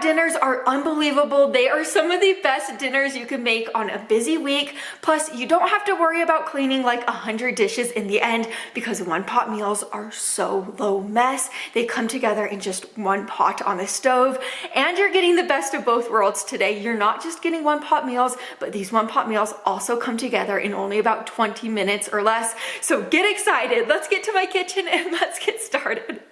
dinners are unbelievable. They are some of the best dinners you can make on a busy week. Plus, you don't have to worry about cleaning like 100 dishes in the end because one pot meals are so low mess. They come together in just one pot on the stove, and you're getting the best of both worlds today. You're not just getting one pot meals, but these one pot meals also come together in only about 20 minutes or less. So get excited. Let's get to my kitchen and let's get started.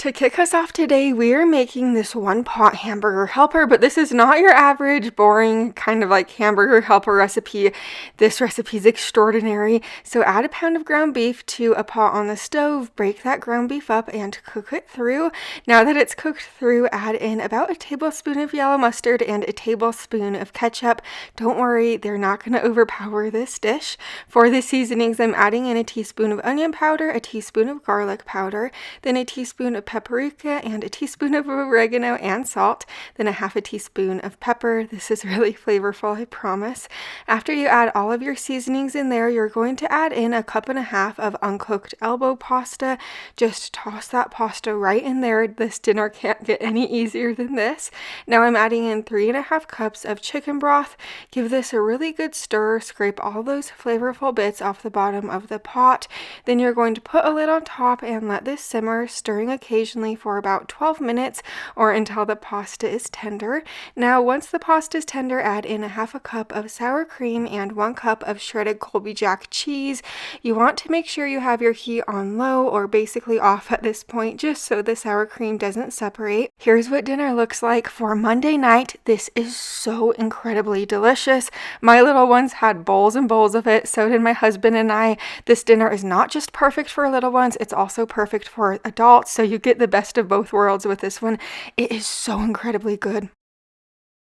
To kick us off today, we are making this one pot hamburger helper, but this is not your average boring kind of like hamburger helper recipe. This recipe is extraordinary. So add a pound of ground beef to a pot on the stove, break that ground beef up and cook it through. Now that it's cooked through, add in about a tablespoon of yellow mustard and a tablespoon of ketchup. Don't worry, they're not going to overpower this dish. For the seasonings, I'm adding in a teaspoon of onion powder, a teaspoon of garlic powder, then a teaspoon of paprika and a teaspoon of oregano and salt, then a half a teaspoon of pepper. This is really flavorful, I promise. After you add all of your seasonings in there, you're going to add in a cup and a half of uncooked elbow pasta. Just toss that pasta right in there. This dinner can't get any easier than this. Now I'm adding in 3.5 cups of chicken broth. Give this a really good stir. Scrape all those flavorful bits off the bottom of the pot. Then you're going to put a lid on top and let this simmer, stirring occasionally for about 12 minutes or until the pasta is tender. Now, once the pasta is tender, add in a half a cup of sour cream and 1 cup of shredded Colby Jack cheese. You want to make sure you have your heat on low or basically off at this point, just so the sour cream doesn't separate. Here's what dinner looks like for Monday night. This is so incredibly delicious. My little ones had bowls and bowls of it. So did my husband and I. This dinner is not just perfect for little ones, it's also perfect for adults. So you get the best of both worlds with this one. It is so incredibly good.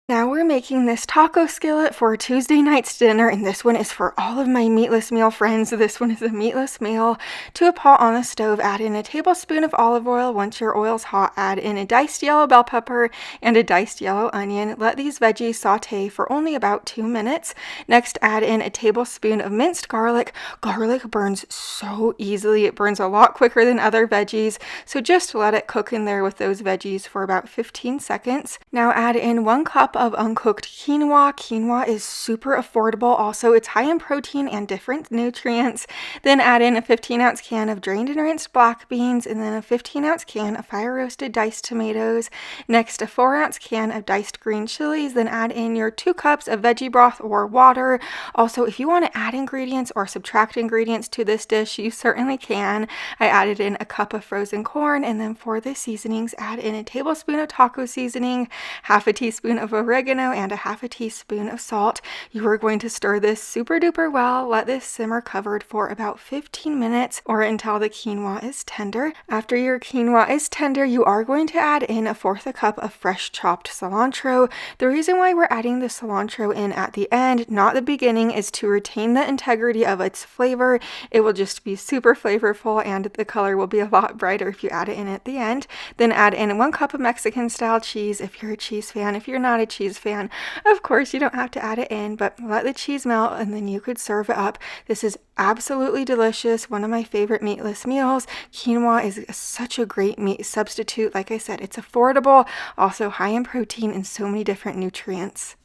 Now we're making this taco skillet for Tuesday night's dinner, and this one is for all of my meatless meal friends. This one is a meatless meal. To a pot on the stove, add in a tablespoon of olive oil. Once your oil's hot, add in a diced yellow bell pepper and a diced yellow onion. Let these veggies saute for only about 2 minutes. Next, add in a tablespoon of minced garlic. Garlic burns so easily. It burns a lot quicker than other veggies, so just let it cook in there with those veggies for about 15 seconds. Now add in 1 cup of uncooked quinoa. Quinoa is super affordable. Also, it's high in protein and different nutrients. Then add in a 15-ounce can of drained and rinsed black beans, and then a 15-ounce can of fire roasted diced tomatoes. Next, a 4-ounce can of diced green chilies. Then add in your 2 cups of veggie broth or water. Also, if you want to add ingredients or subtract ingredients to this dish, you certainly can. I added in a cup of frozen corn, and then for the seasonings, add in a tablespoon of taco seasoning, half a teaspoon of oregano, and a half a teaspoon of salt. You are going to stir this super duper well. Let this simmer covered for about 15 minutes or until the quinoa is tender. After your quinoa is tender, you are going to add in 1/4 cup of fresh chopped cilantro. The reason why we're adding the cilantro in at the end, not the beginning, is to retain the integrity of its flavor. It will just be super flavorful and the color will be a lot brighter if you add it in at the end. Then add in 1 cup of Mexican style cheese if you're a cheese fan. If you're not a cheese fan, of course you don't have to add it in, but let the cheese melt and then you could serve it up. This is absolutely delicious. One of my favorite meatless meals. Quinoa is such a great meat substitute. Like I said, it's affordable, also high in protein and so many different nutrients.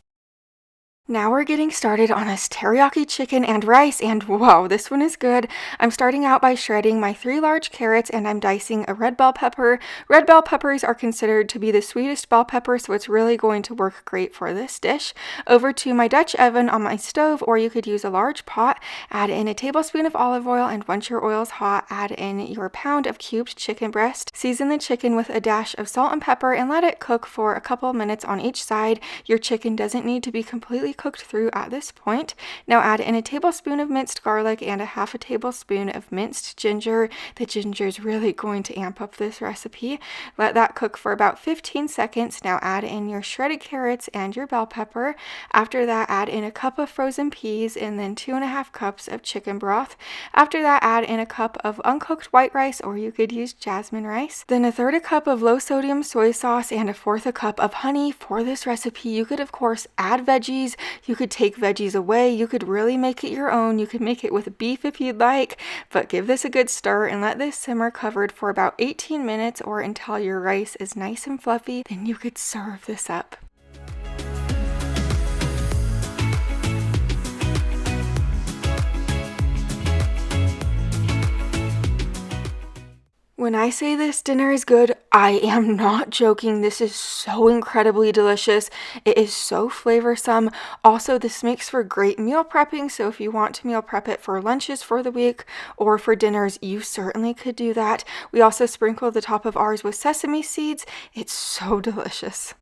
Now we're getting started on this teriyaki chicken and rice, and whoa, this one is good. I'm starting out by shredding my 3 large carrots, and I'm dicing a red bell pepper. Red bell peppers are considered to be the sweetest bell pepper, so it's really going to work great for this dish. Over to my Dutch oven on my stove, or you could use a large pot. Add in a tablespoon of olive oil, and once your oil's hot, add in your pound of cubed chicken breast. Season the chicken with a dash of salt and pepper, and let it cook for a couple minutes on each side. Your chicken doesn't need to be completely cooked through at this point. Now add in a tablespoon of minced garlic and a half a tablespoon of minced ginger. The ginger is really going to amp up this recipe. Let that cook for about 15 seconds. Now add in your shredded carrots and your bell pepper. After that, add in a cup of frozen peas and then 2.5 cups of chicken broth. After that, add in a cup of uncooked white rice, or you could use jasmine rice. Then 1/3 cup of low sodium soy sauce and 1/4 cup of honey. For this recipe, you could of course add veggies. You could take veggies away. You could really make it your own. You could make it with beef if you'd like, but give this a good stir and let this simmer covered for about 18 minutes or until your rice is nice and fluffy. Then you could serve this up. When I say this dinner is good, I am not joking. This is so incredibly delicious. It is so flavorsome. Also, this makes for great meal prepping. So if you want to meal prep it for lunches for the week or for dinners, you certainly could do that. We also sprinkle the top of ours with sesame seeds. It's so delicious.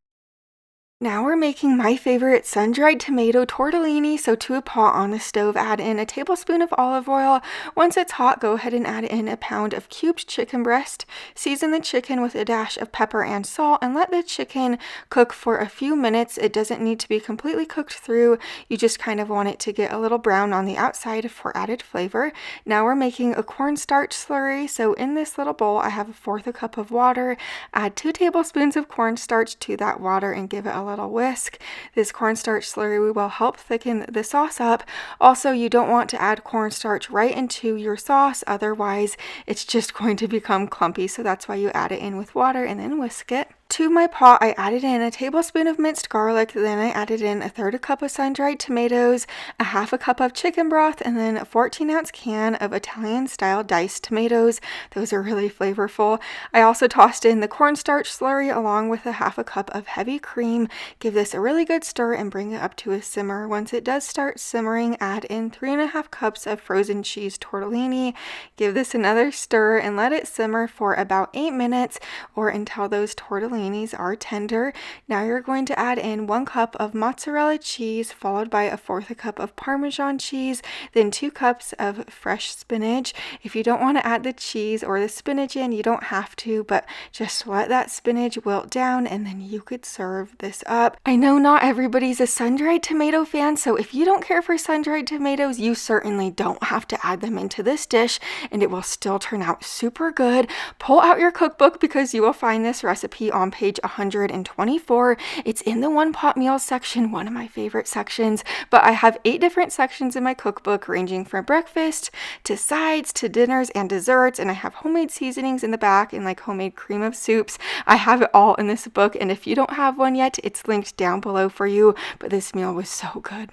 Now we're making my favorite sun-dried tomato tortellini. So to a pot on the stove, add in a tablespoon of olive oil. Once it's hot, go ahead and add in a pound of cubed chicken breast. Season the chicken with a dash of pepper and salt and let the chicken cook for a few minutes. It doesn't need to be completely cooked through. You just kind of want it to get a little brown on the outside for added flavor. Now we're making a cornstarch slurry. So in this little bowl, I have 1/4 cup of water. Add 2 tablespoons of cornstarch to that water and give it a little whisk. This cornstarch slurry will help thicken the sauce up. Also, you don't want to add cornstarch right into your sauce, otherwise it's just going to become clumpy, so that's why you add it in with water and then whisk it. To my pot, I added in a tablespoon of minced garlic, then I added in 1/3 cup of sun-dried tomatoes, 1/2 cup of chicken broth, and then a 14-ounce can of Italian-style diced tomatoes. Those are really flavorful. I also tossed in the cornstarch slurry along with 1/2 cup of heavy cream. Give this a really good stir and bring it up to a simmer. Once it does start simmering, add in 3.5 cups of frozen cheese tortellini. Give this another stir and let it simmer for about 8 minutes or until those tortellini are tender. Now you're going to add in 1 cup of mozzarella cheese followed by 1/4 cup of Parmesan cheese, then 2 cups of fresh spinach. If you don't want to add the cheese or the spinach in, you don't have to, but just let that spinach wilt down and then you could serve this up. I know not everybody's a sun-dried tomato fan, so if you don't care for sun-dried tomatoes, you certainly don't have to add them into this dish and it will still turn out super good. Pull out your cookbook because you will find this recipe on page 124. It's in the one pot meals section, one of my favorite sections, but I have 8 different sections in my cookbook ranging from breakfast to sides to dinners and desserts, and I have homemade seasonings in the back and like homemade cream of soups. I have it all in this book, and if you don't have one yet, it's linked down below for you, but this meal was so good.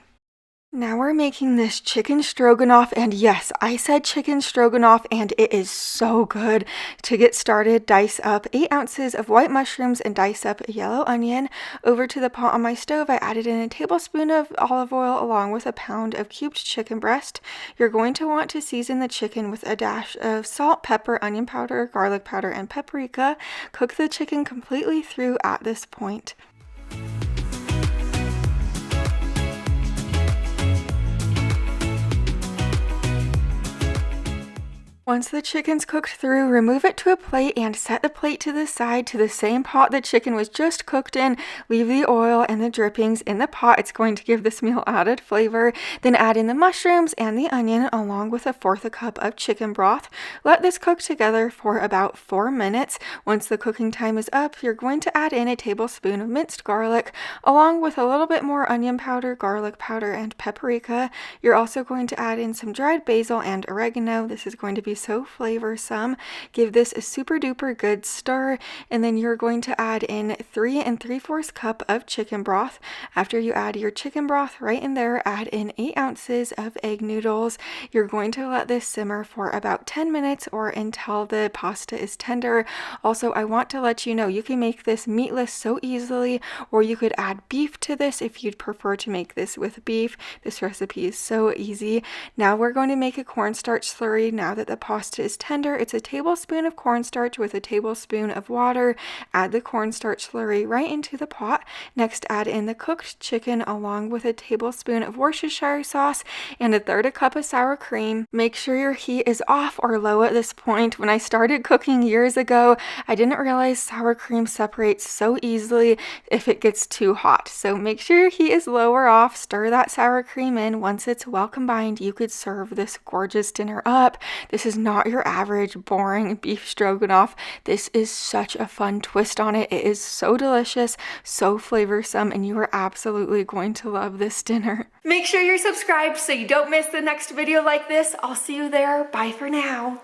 Now we're making this chicken stroganoff, and yes, I said chicken stroganoff, and it is so good. To get started, dice up 8 ounces of white mushrooms and dice up a yellow onion. Over to the pot on my stove, I added in a tablespoon of olive oil along with a pound of cubed chicken breast. You're going to want to season the chicken with a dash of salt, pepper, onion powder, garlic powder, and paprika. Cook the chicken completely through at this point. Once the chicken's cooked through, remove it to a plate and set the plate to the side to the same pot the chicken was just cooked in. Leave the oil and the drippings in the pot. It's going to give this meal added flavor. Then add in the mushrooms and the onion along with 1/4 cup of chicken broth. Let this cook together for about 4 minutes. Once the cooking time is up, you're going to add in a tablespoon of minced garlic along with a little bit more onion powder, garlic powder, and paprika. You're also going to add in some dried basil and oregano. This is going to be so flavorsome. Give this a super duper good stir, and then you're going to add in 3 3/4 cup of chicken broth. After you add your chicken broth right in there, add in 8 ounces of egg noodles. You're going to let this simmer for about 10 minutes or until the pasta is tender. Also, I want to let you know you can make this meatless so easily, or you could add beef to this if you'd prefer to make this with beef. This recipe is so easy. Now we're going to make a cornstarch slurry. Now that the pasta is tender, it's a tablespoon of cornstarch with a tablespoon of water. Add the cornstarch slurry right into the pot. Next, add in the cooked chicken along with a tablespoon of Worcestershire sauce and 1/3 cup of sour cream. Make sure your heat is off or low at this point. When I started cooking years ago, I didn't realize sour cream separates so easily if it gets too hot. So make sure your heat is low or off. Stir that sour cream in. Once it's well combined, you could serve this gorgeous dinner up. This is is not your average boring beef stroganoff. This is such a fun twist on it. It is so delicious, so flavorsome, and you are absolutely going to love this dinner. Make sure you're subscribed so you don't miss the next video like this. I'll see you there. Bye for now.